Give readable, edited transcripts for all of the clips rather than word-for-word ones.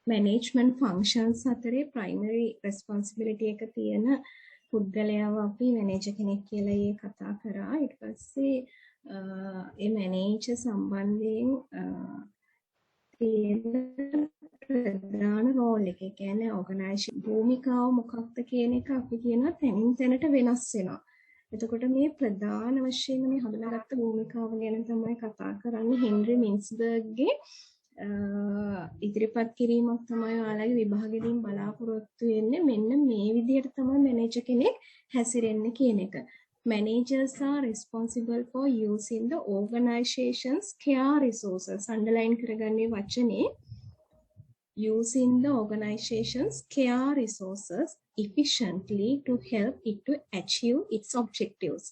management functions අතරේ primary responsibility එක තියෙන පුද්ගලයාව අපි manager කෙනෙක් කියලා කතා කරා. ඊට පස්සේ ඒ manager සම්බන්ධයෙන් තියෙන ප්‍රධාන රෝල් එක. ඒ කියන්නේ ඕගනයිසේෂන් භූමිකාව මොකක්ද කියන එක අපි කියනවා තැනින් තැනට වෙනස් වෙනවා. එතකොට මේ ප්‍රධාන වශයෙන් මේ හඳුනාගත්ත භූමිකාව ගැන තමයි කතා කරන්නේ හෙන්රි මින්ස්බර්ග්ගේ ඉදිරිපත් කිරීමක් තමයි ඔයාලගේ විභාගෙදීන් බලාපොරොත්තු වෙන්නේ. මෙන්න මේ විදිහට තමයි මැනේජර් කෙනෙක් හැසිරෙන්නේ කියන එක. Managers are responsible for using the organization's care resources. Underline කරගන්නේ වචනේ using the organization's care resources efficiently to help it to achieve its objectives.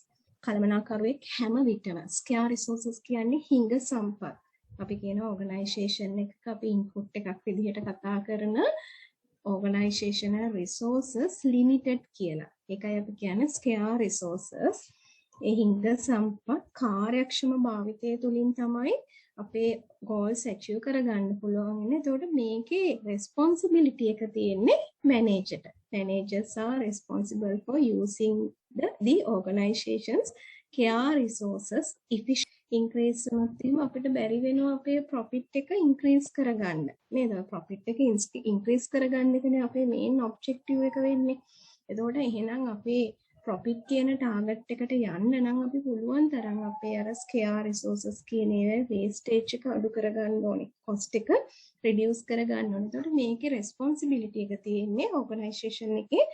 කළමනාකරුවෙක් හැම විටම care resources කියන්නේ හිඟ සම්පත්. අපි කියන organization එකක අපි input එකක් විදිහට කතා කරන organizational resources limited කියලා. ඒකයි අපි කියන්නේ scarce resources. ඒ හිඟ සම්පත් කාර්යක්ෂම භාවිතය තුලින් තමයි අපේ goals achieve කරගන්න පුළුවන් ඉන්නේ. ඒතකොට මේකේ responsibility එක තියෙන්නේ managerට. Managers are responsible for using the organization's care resources efficiently. increase වුණොත් එහෙම අපිට බැරි වෙනවා අපේ profit එක increase කරගන්න. නේද? profit එක increase කරගන්න එකනේ අපේ main objective එක වෙන්නේ. එතකොට එහෙනම් අපේ profit කියන target එකට යන්න නම් අපි පුළුවන් තරම් අපේ අර scarce resources කියන ඒවා wastage එක අඩු කරගන්න ඕනේ. cost එක reduce කරගන්න ඕනේ. එතකොට මේකේ responsibility එක තියෙන්නේ organization එකේ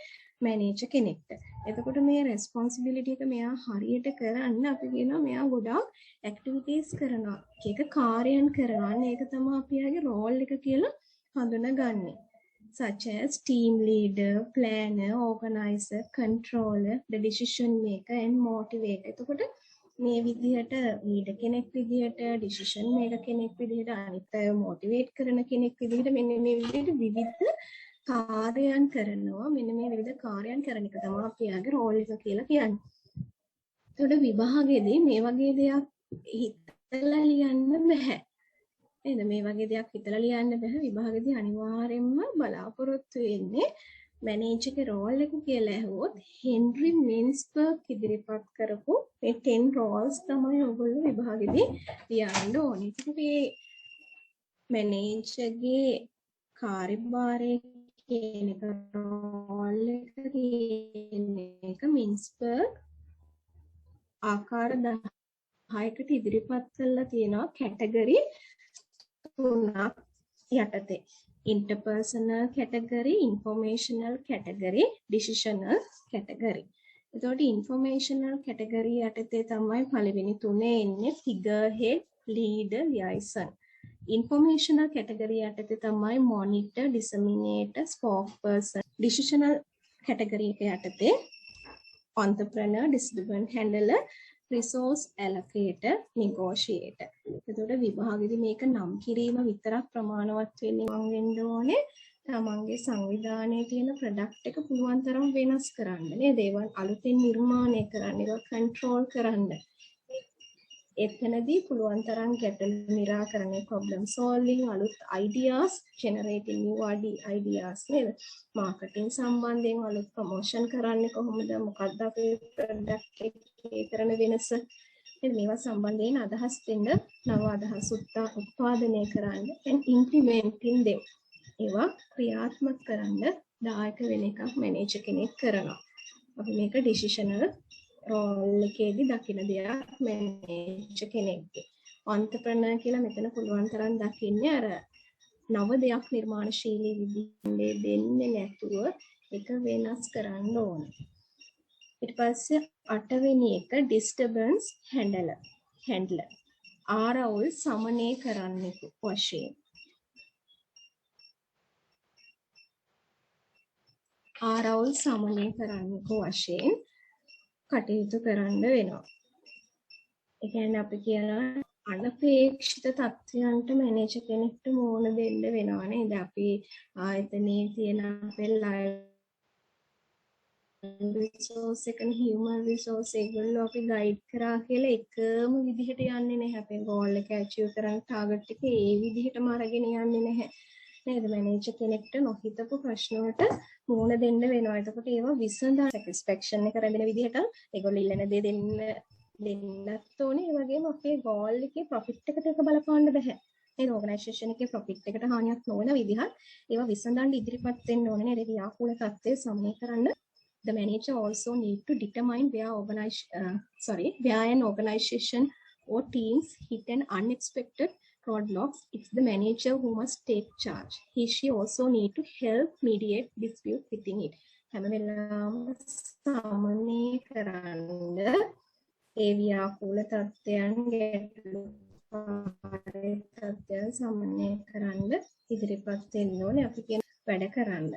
manager කෙනෙක්ට. එතකොට මේ responsibility එක මෙයා හරියට කරන්න අපි කියනවා මෙයා ගොඩාක් activities කරනවා. ඒක කාර්යයන් කරනවා. ඒක තමයි අපි යාගේ role එක කියලා හඳුනගන්නේ. Such as team leader, planner, organizer, controller, the decision maker and motivator. එතකොට මේ විදිහට leader කෙනෙක් විදිහට, decision maker කෙනෙක් විදිහට, අනිත් අය motivate කරන කෙනෙක් විදිහට මෙන්න මේ විදිහට විවිධ කාර්යයන් කරනවා. මෙන්න මේ විවිධ කාර්යයන් කරන එක තමයි අපි යාගේ රෝල් එක කියලා කියන්නේ. එතකොට විභාගයේදී මේ වගේ දෙයක් හිතලා ලියන්න බෑ. නේද? මේ වගේ දෙයක් හිතලා ලියන්න බෑ. විභාගයේදී අනිවාර්යයෙන්ම බලාපොරොත්තු වෙන්නේ මැනේජර්ගේ රෝල් එක කියලා ඇහුවොත් හෙන්රි මින්ස්බර්ග් ඉදිරිපත් කරපු මේ 10 roles තමයි ඔයගොල්ලෝ විභාගයේදී ලියන්න ඕනේ. ඉතින් මේ මැනේජර්ගේ කාර්යභාරය කියන එක රෝල් එක කියන එක මින්ස්බර්ග් ආකාර 10කට ඉදිරිපත් කරලා තියෙනවා කැටගරි 3ක් යටතේ. interpersonal category, informational category, decisional category. එතකොට informational category යටතේ තමයි පළවෙනි තුනේ එන්නේ figurehead, leader, liaison. Informational category යටතේ තමයි monitor, disseminator, spokesperson. Decisional category එක යටතේ entrepreneur, distribution handler, resource allocator, negotiator. එතකොට විභාගෙදි මේක නම් කිරීම විතරක් ප්‍රමාණවත් වෙන්නේ මං වෙන්න ඕනේ. තමන්ගේ සංවිධානයේ තියෙන ප්‍රොඩක්ට් එක පුළුවන් තරම් වෙනස් කරන්න නේද? ඒවා අලුතෙන් නිර්මාණය කරන්න, ඒවා කන්ට්‍රෝල් කරන්න. එතනදී පුළුවන් තරම් ගැටලු निराකරණය, problem solving, අලුත් ideas, generating new ideas නේද? marketing සම්බන්ධයෙන් අලුත් promotion කරන්නේ කොහොමද? මොකක්ද අපේ product එකේ කරන වෙනස? මේවා සම්බන්ධයෙන් අදහස් දෙන්න, නව අදහස් උත්පාදනය කරන්න and implementing them. ඒවා ක්‍රියාත්මක කරන්න දායක වෙන එකක් මැනේජර් කෙනෙක් කරනවා. අපි මේක decisional රෝල් එකේදී දකින්න දෙයක් මැනේජර් කෙනෙක්ගේ. entrepreneur කියලා මෙතන පුළුවන් තරම් දකින්නේ අර නව දෙයක් නිර්මාණශීලී විදිහේ දෙන්නේ නැතුව ඒක වෙනස් කරන්න ඕනේ. ඊට පස්සේ 8 වෙනි එක disturbance handler. ආරවුල් සමනය කරන්නෙකු වශයෙන්. ආරවුල් සමනය කරන්නෙකු වශයෙන් කටයුතු කරන්න වෙනවා. ඒ කියන්නේ අපි කියනවා අනපේක්ෂිත තත්ත්වයන්ට මැනේජර් කෙනෙක්ට මුහුණ දෙන්න වෙනවා නේද? අපි ආයතනයේ තියෙන අපේ liability, රිසෝස් එක හියුමන් රිසෝස් ඒගොල්ලෝ අපි ගයිඩ් කරා කියලා එකම විදිහට යන්නේ නැහැ. අපේ ගෝල් එක ඇචීව් කරන්න ටාගට් එක ඒ විදිහටම අරගෙන යන්නේ නැහැ. නේද? මැනේජර් කෙනෙක්ට නොහිතපු ප්‍රශ්න වලට මුහුණ දෙන්න වෙනවා. එතකොට ඒවා විසඳන සැටිස්ෆැක්ෂන් එක ලැබෙන විදිහට ඒගොල්ලෝ ඉල්ලන දේ දෙන්නත් ඕනේ. ඒ වගේම අපේ ගෝල් එකේ ප්‍රොෆිට් එකට එක බලපාන්න බෑ. ඒ ඕගනයිසේෂන් එකේ ප්‍රොෆිට් එකට හානියක් නොවන විදිහට ඒවා විසඳන්න ඉදිරිපත් වෙන්න ඕනේ නේද? ව්‍යාකූල තත්ත්වය සමනය කරන්න. The manager also need to determine where an organization or teams hit an unexpected roadblocks. It's the manager who must take charge. She also need to help mediate dispute within it. හැම වෙලාවම සමනය කරන්න ඒ ව්‍යාකූල තත්ත්වයන් ගැටලු තත්ත්වයන් සමනය කරන්න ඉදිරිපත් වෙන්න ඕනේ අපි කියන වැඩ කරන්න.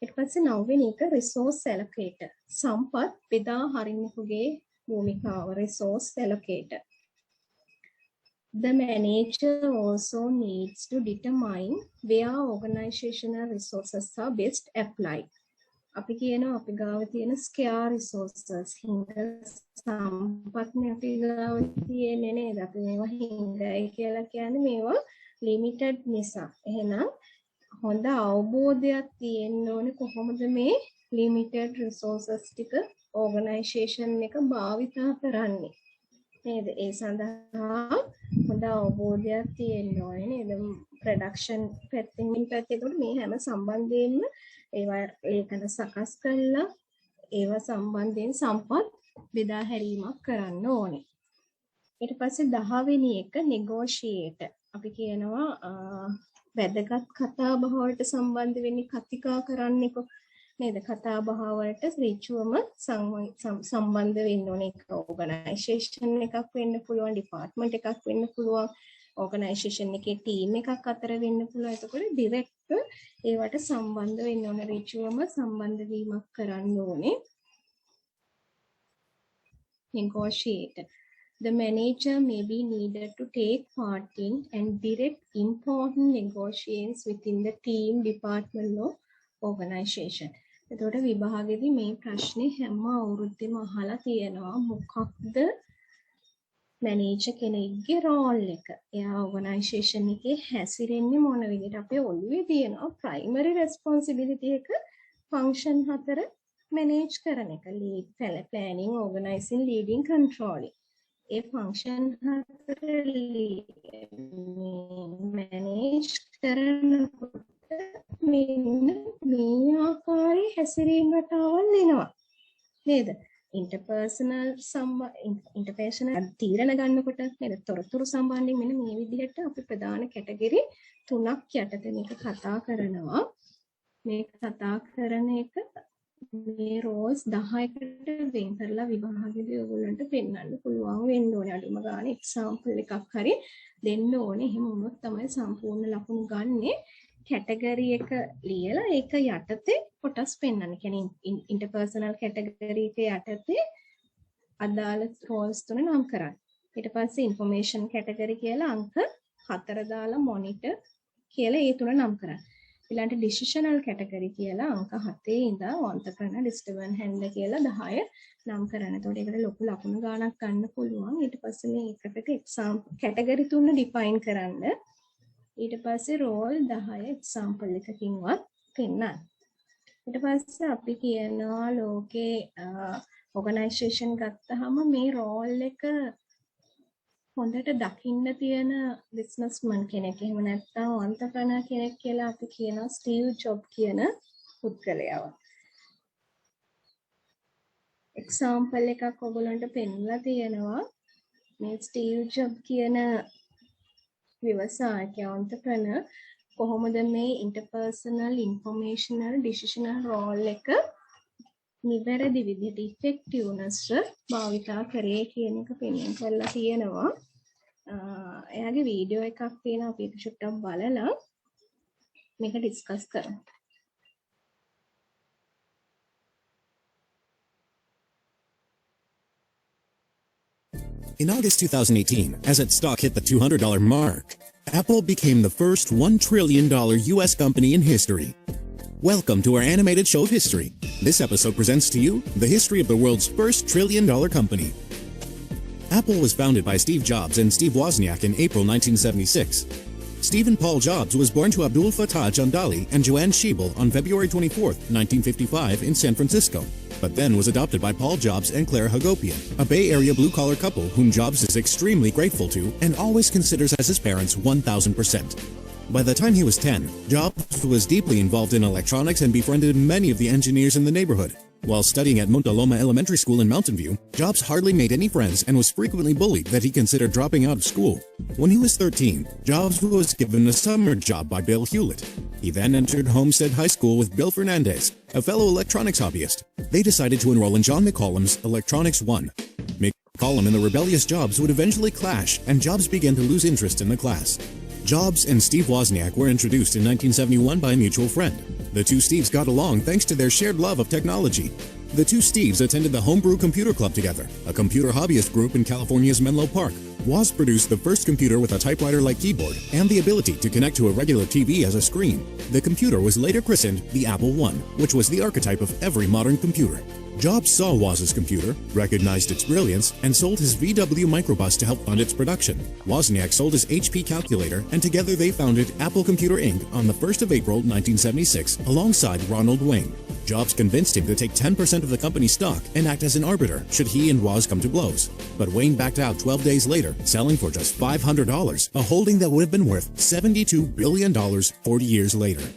ඊට පස්සේ නවවෙනි එක resource allocator. සම්පත් බෙදා හරින්නකුගේ භූමිකාව resource allocator. The manager also needs to determine where organizational resources are best applied. අපි කියනවා අපි ගාව තියෙන scarce resources සම්පත් අපි ගාව තියෙන්නේ නේද? අපි මේවා හිඟයි කියලා කියන්නේ මේවා limited නිසා. එහෙනම් හොඳ අවබෝධයක් තියෙන්න ඕනේ කොහොමද මේ limited resources ටික organization එක භාවිතා කරන්නේ නේද? ඒ සඳහා හොඳ අවබෝධයක් තියෙන්න ඕනේ නේද? production පැත්තෙන් මේ හැම සම්බන්ධයෙන්ම ඒවා ඒකන සකස් කරලා ඒවා සම්බන්ධයෙන් සම්පත් බෙදා හැරීමක් කරන්න ඕනේ. ඊට පස්සේ 10 වෙනි එක negotiate. අපි කියනවා වැදගත් කතා බහ වලට සම්බන්ධ වෙන්නේ කතිකා කරන්නේකො නේද? කතා බහ වලට ඍජුවම සම්බන්ධ වෙන්න ඕනේ. ඒක ඕගනයිසේෂන් එකක් වෙන්න පුළුවන්, ඩිපාර්ට්මන්ට් එකක් වෙන්න පුළුවන්, ඕගනයිසේෂන් එකේ ටීම් එකක් අතර වෙන්න පුළුවන්. එතකොට ඩිරෙක්ට් ඒවට සම්බන්ධ වෙන්න ඕනේ. ඍජුවම සම්බන්ධ වීමක් කරන්න ඕනේ. Negotiate. The manager may be needed to take part in and direct important negotiations within the team, department or organization. එතකොට විභාගෙදී මේ ප්‍රශ්නේ හැම අවුරුද්දෙම අහලා තියෙනවා. මොකක්ද මැනේජර් කෙනෙක්ගේ රෝල් එක? එයා ඕගනයිසේෂන් එකේ හැසිරෙන්නේ මොන විදිහට? අපේ ඔළුවේ තියෙනවා ප්‍රයිමරි රෙස්පොන්සිබිලිටි එක ෆන්ක්ෂන් 4 මැනේජ් කරන එක. Lead, planning, organising, leading, controlling. ඒ ෆන්ක්ෂන් 4 මැනේජ් කරනකොට මෙන්න මේ ආකාරයේ හැසිරීම රටාවල් එනවා නේද? ඉන්ටර්පර්සනල් තීරණ ගන්නකොට නේද? තොරතුරු සම්බන්ධයෙන් මෙන්න මේ විදිහට අපි ප්‍රධාන කැටගරි 3ක් යටතේ මේක කතා කරනවා. මේ කතා කරන එක මේ රෝල්ස් 10කට වෙන් කරලා විභාගෙදී ඔයගොල්ලන්ට පෙන්වන්න පුළුවන් වෙන්න ඕනේ. අඩුම ගානේ එක්සැම්පල් එකක් හරි දෙන්න ඕනේ. එහෙම වුණොත් තමයි සම්පූර්ණ ලකුණු ගන්නේ. කැටගරි එක ලියලා ඒක යටතේ කොටස් පෙන්වන්න. කියන්නේ ඉන්ටර්පර්සනල් කැටගරි එක යටතේ අදාළ රෝල්ස් තුන නම් කරන්න. ඊට පස්සේ ඉන්ෆර්මේෂන් කැටගරි කියලා අංක 4 දාලා මොනිටර් කියලා ඒ තුන නම් කරන්න. ඊළඟට ඩිසිෂනල් කැටගරි කියලා අංක 7 ඉඳලා entrepreneur disturbance handler කියලා 10 නම් කරන්න. එතකොට ඒකට ලොකු ලකුණු ගාණක් ගන්න පුළුවන්. ඊට පස්සේ මේ එකට එක්සැම්පල් කැටගරි තුන ඩිෆයින් කරන්න. ඊට පස්සේ රෝල් 10 එක්සැම්පල් එකකින්වත් පෙන්නන්න. ඊට පස්සේ අපි කියනවා ලෝකේ ඕගනයිසේෂන් ගත්තාම මේ රෝල් එක හොඳට දකින්න තියෙන බිස්නස්මන් කෙනෙක්. එහෙම නැත්නම් entrepreneur කෙනෙක් කියලා අපි කියනවා ස්ටීව් ජොබ් කියන පුද්ගලයාව. එක්සැම්පල් එකක් ඔයගොල්ලන්ට පෙන්නලා තියෙනවා. මේ ස්ටීව් ජොබ් කියන ව්‍යවසායකයා entrepreneur කොහොමද මේ interpersonal informational decisional role එක නිවැරදි විදිහට effectiveness භාවිතා කරේ කියන එක පෙන්වන්න කරලා තියෙනවා. එයාගේ වීඩියෝ එකක් තියෙනවා. අපි ඒක චුට්ටක් බලලා මේක ඩිස්කස් කරමු. In August 2018, as its stock hit the $200 mark, Apple became the first $1 trillion U.S. company in history. Welcome to our animated show of history. This episode presents to you the history of the world's first trillion-dollar company. Apple was founded by Steve Jobs and Steve Wozniak in April 1976. Stephen Paul Jobs was born to Abdul Fattah Jandali and Joanne Schiebel on February 24, 1955 in San Francisco, but then was adopted by Paul Jobs and Claire Hagopian, a Bay Area blue-collar couple whom Jobs is extremely grateful to and always considers as his parents 1,000%. By the time he was 10, Jobs was deeply involved in electronics and befriended many of the engineers in the neighborhood. While studying at Montaloma Elementary School in Mountain View, Jobs hardly made any friends and was frequently bullied that he considered dropping out of school. When he was 13, Jobs was given a summer job by Bill Hewlett. He then entered Homestead High School with Bill Fernandez, a fellow electronics hobbyist. They decided to enroll in John McCollum's Electronics 1. McCollum and the rebellious Jobs would eventually clash, and Jobs began to lose interest in the class. Jobs and Steve Wozniak were introduced in 1971 by a mutual friend. The two Steves got along thanks to their shared love of technology. The two Steves attended the Homebrew Computer Club together, a computer hobbyist group in California's Menlo Park. Woz produced the first computer with a typewriter-like keyboard and the ability to connect to a regular TV as a screen. The computer was later christened the Apple I, which was the archetype of every modern computer. Jobs saw Woz's computer, recognized its brilliance, and sold his VW microbus to help fund its production. Wozniak sold his HP calculator, and together they founded Apple Computer Inc. on the 1st of April 1976 alongside Ronald Wayne. Jobs convinced him to take 10% of the company's stock and act as an arbiter should he and Woz come to blows. But Wayne backed out 12 days later, selling for just $500, a holding that would have been worth $72 billion 40 years later.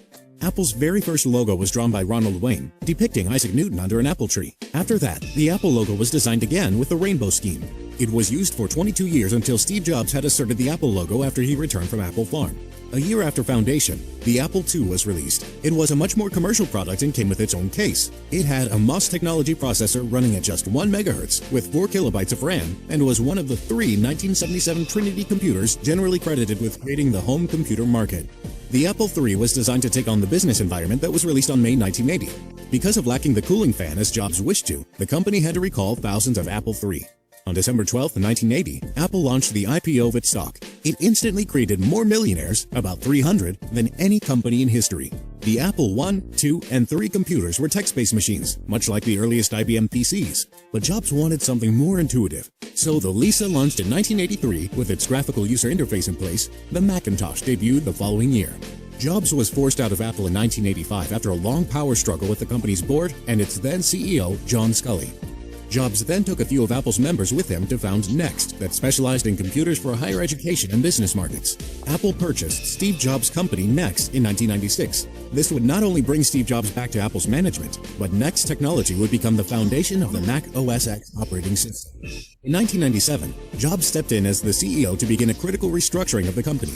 Apple's very first logo was drawn by Ronald Wayne, depicting Isaac Newton under an apple tree. After that, the Apple logo was designed again with the rainbow scheme. It was used for 22 years until Steve Jobs had asserted the Apple logo after he returned from Apple Farm. A year after foundation, the Apple II was released. It was a much more commercial product and came with its own case. It had a MOS technology processor running at just 1 MHz with 4 KB of RAM and was one of the 3 1977 Trinity computers generally credited with creating the home computer market. The Apple III was designed to take on the business environment that was released on May 1980. Because of lacking the cooling fan as Jobs wished to, the company had to recall thousands of Apple III. On December 12, 1980, Apple launched the IPO of its stock. It instantly created more millionaires, about 300, than any company in history. The Apple I, II, and III computers were text-based machines, much like the earliest IBM PCs. But Jobs wanted something more intuitive. So the Lisa launched in 1983 with its graphical user interface in place. The Macintosh debuted the following year. Jobs was forced out of Apple in 1985 after a long power struggle with the company's board and its then CEO, John Sculley. Jobs then took a few of Apple's members with him to found Next, that specialized in computers for higher education and business markets. Apple purchased Steve Jobs' company Next in 1996. This would not only bring Steve Jobs back to Apple's management, but Next technology would become the foundation of the Mac OS X operating system. In 1997, Jobs stepped in as the CEO to begin a critical restructuring of the company.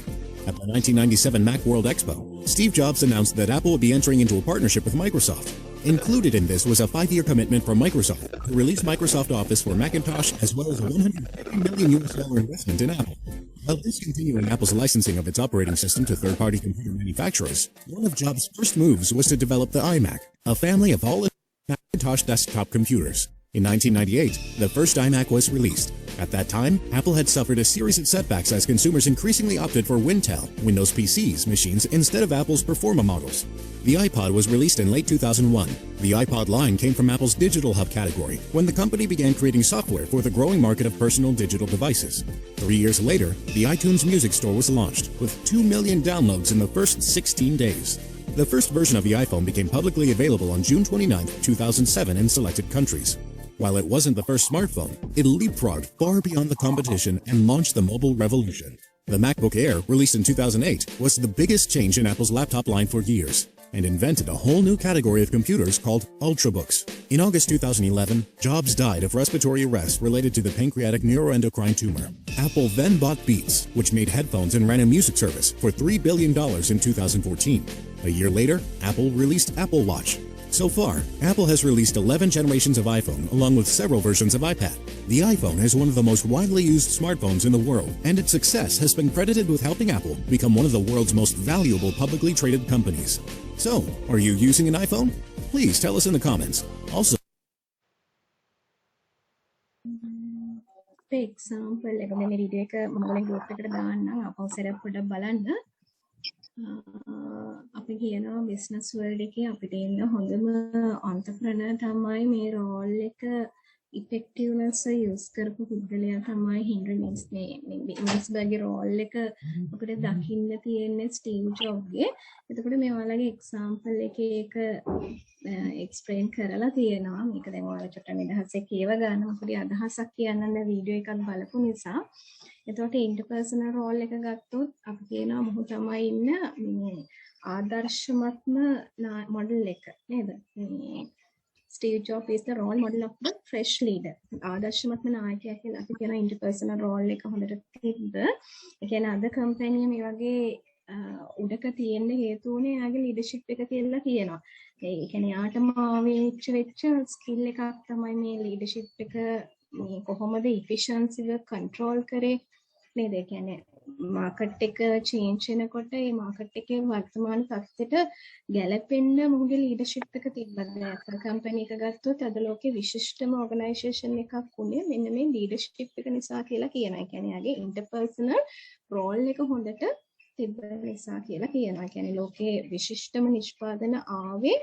At the 1997 Mac World Expo, Steve Jobs announced that Apple would be entering into a partnership with Microsoft. Included in this was a 5-year commitment from Microsoft to release Microsoft Office for Macintosh as well as a $150 million investment in Apple. While discontinuing Apple's licensing of its operating system to third-party computer manufacturers, one of Jobs' first moves was to develop the iMac, a family of all Macintosh desktop computers. In 1998, the first iMac was released. At that time, Apple had suffered a series of setbacks as consumers increasingly opted for Wintel, Windows PCs, machines instead of Apple's Performa models. The iPod was released in late 2001. The iPod line came from Apple's Digital Hub category, when the company began creating software for the growing market of personal digital devices. 3 years later, the iTunes Music Store was launched, with 2 million downloads in the first 16 days. The first version of the iPhone became publicly available on June 29, 2007 in selected countries. While it wasn't the first smartphone, it leapfrogged far beyond the competition and launched the mobile revolution. The MacBook Air, released in 2008, was the biggest change in Apple's laptop line for years, and invented a whole new category of computers called Ultrabooks. In August 2011, Jobs died of respiratory arrest related to the pancreatic neuroendocrine tumor. Apple then bought Beats, which made headphones and ran a music service, for $3 billion in 2014. A year later, Apple released Apple Watch. So far, Apple has released 11 generations of iPhone along with several versions of iPad. The iPhone is one of the most widely used smartphones in the world, and its success has been credited with helping Apple become one of the world's most valuable publicly traded companies. So, are you using an iPhone? Please tell us in the comments. Also, example, like the video, I'm going to go to the අපි කියනවා business world එකේ අපිට ඉන්න හොඳම entrepreneur තමයි මේ roll එක effectiveness use කරපු පුද්ගලයා තමයි හෙන්රි මිල්ස්බර්ග්ගේ රෝල් එක අපිට දකින්න තියෙන්නේ ස්ටීව් ජොබ්ගේ. එතකොට මේ ඔයාලගේ එක්සැම්පල් එකක එක්ස්ප්ලেইন කරලා තියෙනවා. මේක දැන් ඔයාලා චුට්ටක් නිදහසේ කියව ගන්න. මොකද අදහසක් කියන්න වීඩියෝ එකක් බලපු නිසා. එතකොට ඉන්ටර්පර්සනල් රෝල් එක ගත්තොත් අපි කියනවා මොහු තමයි ඉන්න මේ ආදර්ශමත්ම මොඩල් එක නේද? මේ Steve Jobs is the role model of the fresh leader. ආදර්ශමත්ම නායකයා කියලා අපි කියන ඉන්ටර්පර්සනල් රෝල් එක හොඳට තිබ්බ. ඒ කියන්නේ අද කම්පැනි මේ වගේ උඩක තියෙන්න හේතු වුණේ යාගේ ලීඩර්ෂිප් එක කියලා කියනවා. ඒ කියන්නේ යාටම ආවෙච්ච වෙච්ච ස්කිල් එකක් තමයි මේ ලීඩර්ෂිප් එක මේ කොහොමද ඉෆිෂන්සිව කන්ට්‍රෝල් කරේ නේද? ඒ කියන්නේ මාකට් එක චේන්ජ් වෙනකොට ඒ මාකට් එකේ වර්තමාන තත්ත්වයට ගැලපෙන්න මොහුගේ ලීඩර්ෂිප් එක තිබ්බද? අපේ කම්පැනි එක ගත්තොත් අද ලෝකේ විශිෂ්ටම ඕගනයිසේෂන් එකක් උනේ මෙන්න මේ ලීඩර්ෂිප් එක නිසා කියලා කියනවා. ඒ කියන්නේ යාගේ ඉන්ටර්පර්සනල් රෝල් එක හොඳට තිබ්බ නිසා කියලා කියනවා. ඒ කියන්නේ ලෝකේ විශිෂ්ටම නිෂ්පාදන ආවේ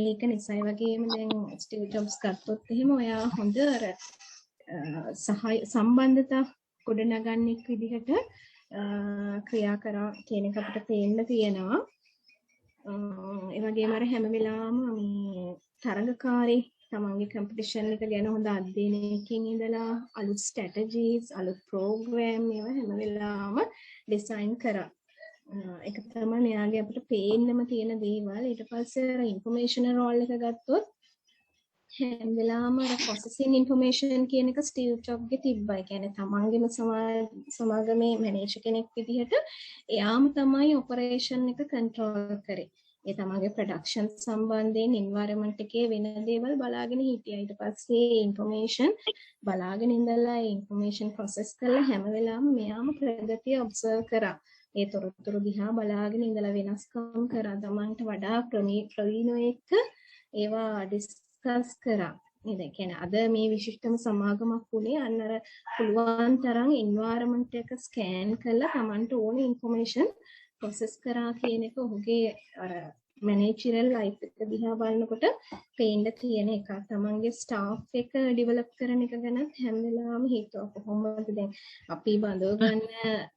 ඒක නිසායි. වගේම දැන් ස්ටිව් ජොබ්ස් ගත්තොත් එහෙම ඔයා හොඳ අර සහාය සම්බන්ධතා ගොඩනගන්නෙක් විදිහට ක්‍රියා කරා කියන එක අපිට පේන්න තියෙනවා. ඒ වගේම අර හැම වෙලාවම මේ තරඟකාරී තමන්ගේ කම්පිටිෂන් එක ගැන හොඳ අධ්‍යයනයකින් ඉඳලා අලුත් ස්ට්‍රැටජිස් අලුත් ප්‍රෝග්‍රෑම් ඒවා හැම වෙලාවම ඩිසයින් කරා. ඒක තමයි මෙයාගේ අපිට පේන්නම තියෙන දේවල්. ඊට පස්සේ අර ඉන්ෆර්මේෂන් රෝල් එක ගත්තොත් හැම වෙලාවම අර processing information කියන එක ස්ටීව් ජොබ්ගේ තිබ්බා. ඒ කියන්නේ තමන්ගේම සමාගමේ මැනේජර් කෙනෙක් විදිහට එයාම තමයි ඔපරේෂන් එක කන්ට්‍රෝල් කරේ. ඒ තමන්ගේ ප්‍රොඩක්ෂන් සම්බන්ධයෙන් එන්වයරන්මන්ට් එකේ වෙන දේවල් බලාගෙන හිටියා. ඊට පස්සේ ඉන්ෆර්මේෂන් බලාගෙන ඉඳලා ඒ ඉන්ෆර්මේෂන් process කරලා හැම වෙලාවම මෙයාම ප්‍රගතිය ඔබ්සර්ව් කරා. ඒ තොරතුරු දිහා බලාගෙන ඉඳලා වෙනස්කම් කරා. තමන්ට වඩා ප්‍රවීණෝ එක්ක ඒවා ඩිස්කස් කරා. නේද? ඒ කියන්නේ අද මේ විශිෂ්ටම සමාගමක් උනේ අන්න අර පුළුවන් තරම් එන්වයරන්මන්ට් එක ස්කෑන් කරලා තමන්ට ඕන ඉන්ෆර්මේෂන් process කරා කියන එක ඔහුගේ අර මැනේජරල් ලයිෆ් එක දිහා බලනකොට පේන්න තියෙන එකක්. තමන්ගේ ස්ටාෆ් එක ඩෙවලොප් කරන එක ගැනත් හැම වෙලාවෙම හිතුවා කොහොමද දැන් අපි බඳව ගන්න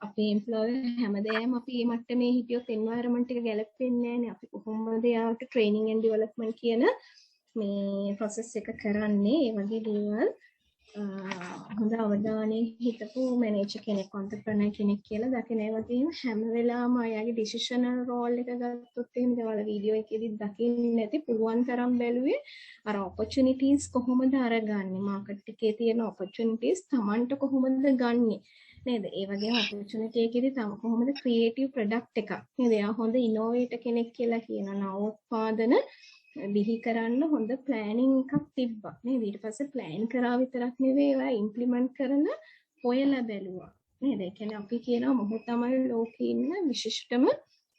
අපේ එම්ප්ලොයර් හැමදේම අපි මේ මට්ටමේ හිටියොත් එන්වයරන්මන්ට් එක ගැලපෙන්නේ නැහැනේ. අපි කොහොමද යාට ට්‍රේනින් ඇන්ඩ් ඩෙවලොප්මන්ට් කියන මේ process එක කරන්නේ. ඒ වගේ දේවල් හොඳ අවධානයෙන් හිටපු මැනේජර් කෙනෙක් entrepreneur කෙනෙක් කියලා දකින. ඒ වගේම හැම වෙලාවම අයගේ decisional role එක ගත්තොත් එහෙම දේවල් වීඩියෝ එකේදී දකින්නේ නැති පුළුවන් තරම් බැලුවේ අර opportunities කොහොමද අරගන්නේ, market එකේ තියෙන opportunities Tamanට කොහොමද ගන්නෙ නේද? ඒ වගේම opportunity එකේදී තම කොහොමද creative product එකක් නේද? එයා හොඳ innovator කෙනෙක් කියලා කියනවා. නවෝත්පාදන බිහි කරන්න හොඳ ප්ලෑනින් එකක් තිබ්බා නේද? ඊට පස්සේ ප්ලෑන් කරා විතරක් නෙවෙයි ඒවා ඉම්ප්ලිමන්ට් කරන හොයලා බැලුවා නේද? ඒ කියන්නේ අපි කියනවා මොහොත තමයි ලෝකේ ඉන්න විශිෂ්ටම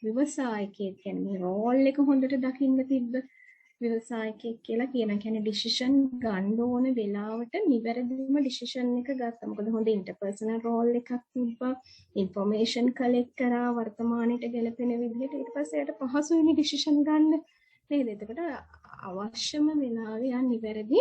ව්‍යවසායකයෙක්. කියන්නේ මේ රෝල් එක හොඳට දකින්න තිබ්බ ව්‍යවසායකයෙක් කියලා කියන. කියන්නේ ඩිසිෂන් ගන්න ඕන වෙලාවට නිවැරදිම ඩිසිෂන් එක ගත්තා. මොකද හොඳ ඉන්ටර්පර්සනල් රෝල් එකක් තිබ්බා. ඉන්ෆර්මේෂන් කලෙක්ට් කරා වර්තමානයට ගැලපෙන විදිහට. ඊට පස්සේ ඒකට පහසුවෙනි ඩිසිෂන් ගන්න නේද? එතකොට අවශ්‍යම වෙලාවේ යන් නිවැරදි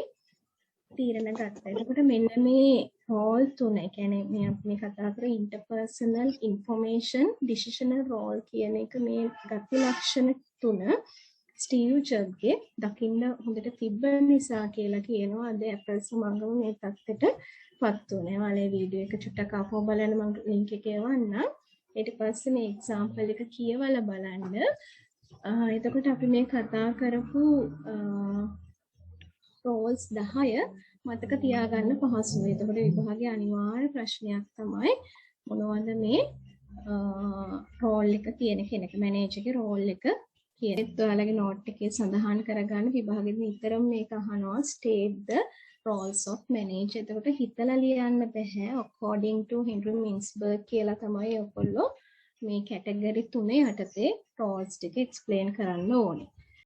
තීරණ ගත්තා. එතකොට මෙන්න මේ රෝල් තුන, ඒ කියන්නේ මේ කතා කරේ ඉන්ටර්පර්සනල් ඉන්ෆර්මේෂන් ඩිසිෂනල් රෝල් කියන එක මේ ගති ලක්ෂණ තුන ස්ටීව් ජොබ්ගේ දකින්න හොඳට තිබ්බ නිසා කියලා කියනවා අද ඇපල් සමාගම මේ තත්ත්වයට පත් වුණේ. ඔයාලා වීඩියෝ එක චුට්ටක් ආපහු බලන්න මම ලින්ක් එක එවන්නම්. ඊට පස්සේ මේ එක්සැම්පල් එක කියවලා බලන්න. එතකොට අපි මේ කතා කරපු රෝල්ස් 10 මතක තියාගන්න පහසුයි. එතකොට විභාගයේ අනිවාර්ය ප්‍රශ්නයක් තමයි මොනවද මේ රෝල් එක කියන කෙනෙක් මැනේජර්ගේ රෝල් එක කියන. ඔයාලගේ නෝට් එකේ සඳහන් කරගන්න විභාගෙදී නිතරම මේක අහනවා state the roles of manager. එතකොට හිතලා ලියන්න බෑ. according to Henry Mintzberg කියලා තමයි ඔයගොල්ලෝ මේ කැටගරි තුනේ යටතේ roles ටික explain කරන්න ඕනේ.